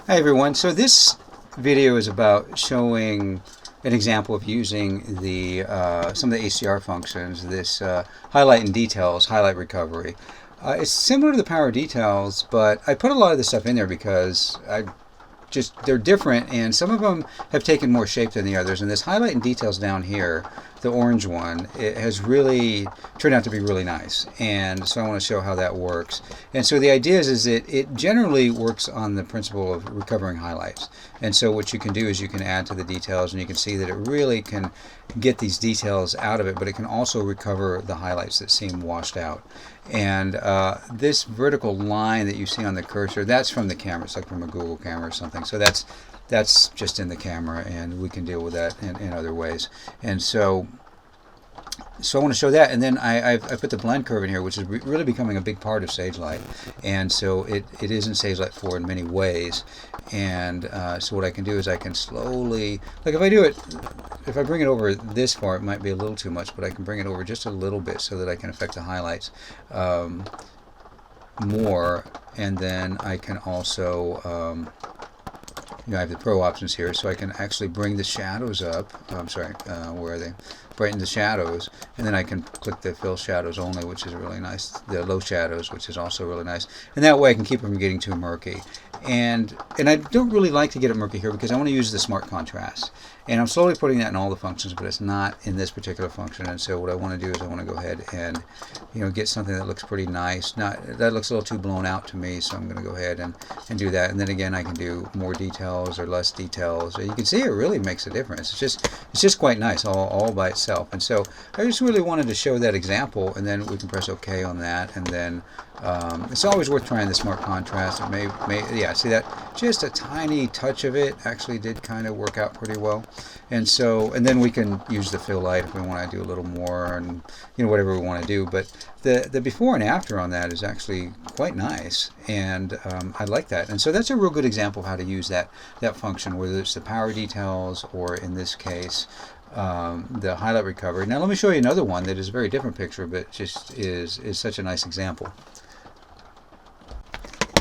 Hi everyone. So this video is about showing an example of using the some of the HDR functions, this highlight and details, highlight recovery. It's similar to the power details, but I put a lot of this stuff in there because they're different, and some of them have taken more shape than the others. And this highlight and details down here, the orange one, it has really turned out to be really nice, and so I want to show how that works. And so the idea is that it generally works on the principle of recovering highlights. And so what you can do is you can add to the details, and you can see that it really can get these details out of it, but it can also recover the highlights that seem washed out. And this vertical line that you see on the cursor, that's from the camera. It's like from a Google camera or something. So that's just in the camera, and we can deal with that in other ways. And so I want to show that, and then I put the blend curve in here, which is really becoming a big part of Sagelight. And so it is in Sagelight 4 in many ways. And so what I can do is I can slowly, like if I bring it over this far, it might be a little too much, but I can bring it over just a little bit so that I can affect the highlights more. And then I can also I have the Pro options here, so I can actually bring the shadows up. I'm sorry, where are they? Brighten the shadows, and then I can click the fill shadows only, which is really nice. The low shadows, which is also really nice. And that way I can keep them from getting too murky. And I don't really like to get it murky here because I want to use the smart contrast. And I'm slowly putting that in all the functions, but it's not in this particular function. And so what I want to do is I want to go ahead and get something that looks pretty nice. That looks a little too blown out to me, so I'm going to go ahead and do that. And then again, I can do more details or less details. You can see it really makes a difference. It's just quite nice all by itself. And so I just really wanted to show that example, and then we can press OK on that. And then it's always worth trying the smart contrast. Yeah, see that? Just a tiny touch of it actually did kind of work out pretty well. And then we can use the fill light if we want to do a little more, and whatever we want to do. But the before and after on that is actually quite nice, and I like that. And so that's a real good example of how to use that function, whether it's the power details or in this case the highlight recovery. Now let me show you another one that is a very different picture, but just is such a nice example.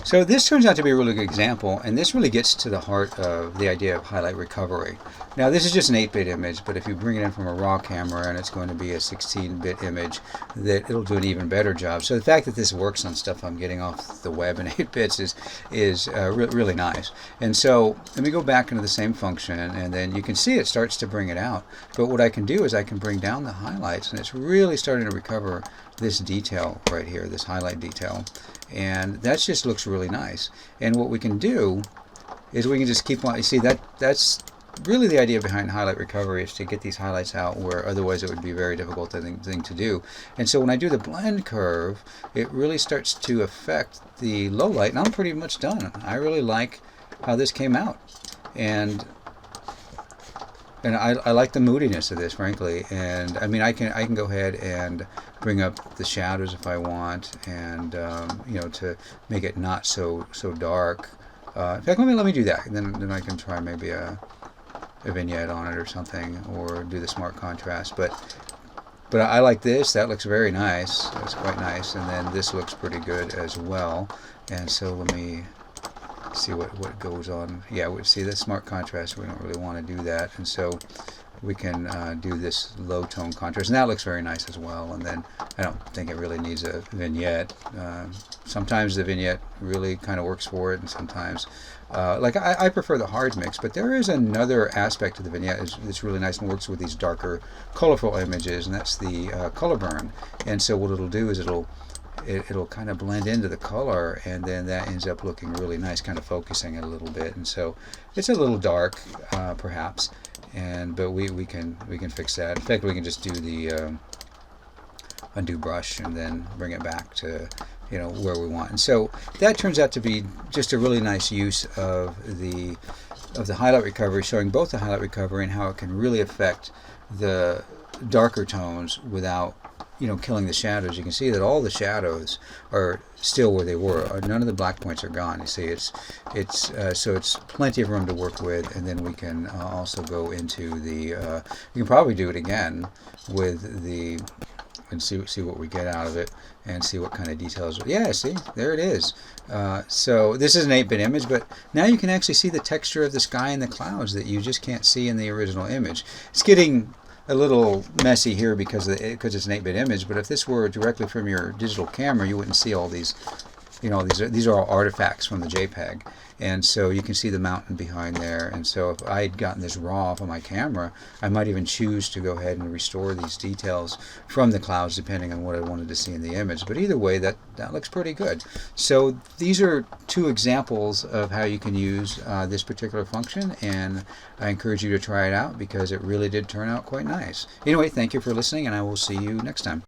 So this turns out to be a really good example, and this really gets to the heart of the idea of highlight recovery. Now this is just an 8-bit image, but if you bring it in from a raw camera and it's going to be a 16-bit image, that it'll do an even better job. So the fact that this works on stuff I'm getting off the web in 8 bits is really nice. And so let me go back into the same function, and then you can see it starts to bring it out. But what I can do is I can bring down the highlights, and it's really starting to recover this detail right here, this highlight detail. And that just looks really nice. And what we can do is we can just keep on, you see, that's really the idea behind highlight recovery, is to get these highlights out where otherwise it would be a very difficult thing to do. And so when I do the blend curve, it really starts to affect the low light, and I'm pretty much done. I really like how this came out. And I like the moodiness of this, frankly. And I mean, I can go ahead and bring up the shadows if I want, and to make it not so dark. In fact, let me do that, and then I can try maybe a vignette on it or something, or do the smart contrast. But I like this. That looks very nice. That's quite nice. And then this looks pretty good as well. And so let me see what goes on. Yeah, we see the smart contrast. We don't really want to do that, and so we can do this low tone contrast, and that looks very nice as well. And then I don't think it really needs a vignette. Sometimes the vignette really kind of works for it, and sometimes I prefer the hard mix. But there is another aspect of the vignette that's really nice and works with these darker colorful images, and that's the color burn. And so what it'll do is it'll kind of blend into the color, and then that ends up looking really nice, kind of focusing it a little bit. And so it's a little dark, perhaps, but we can fix that. In fact, we can just do the undo brush and then bring it back to where we want. And so that turns out to be just a really nice use of the highlight recovery, showing both the highlight recovery and how it can really affect the darker tones without killing the shadows. You can see that all the shadows are still where they were. None of the black points are gone. You see, so it's plenty of room to work with. And then we can also go into the. You can probably do it again with the and see what we get out of it, and see what kind of details. Yeah, see, there it is. So this is an 8-bit image, but now you can actually see the texture of the sky and the clouds that you just can't see in the original image. It's getting a little messy here because it's an 8-bit image, but if this were directly from your digital camera, you wouldn't see all these. These are all artifacts from the JPEG, and so you can see the mountain behind there. And so if I had gotten this raw off of my camera, I might even choose to go ahead and restore these details from the clouds depending on what I wanted to see in the image. But either way, that looks pretty good. So these are 2 examples of how you can use this particular function, and I encourage you to try it out because it really did turn out quite nice. Anyway, thank you for listening, and I will see you next time.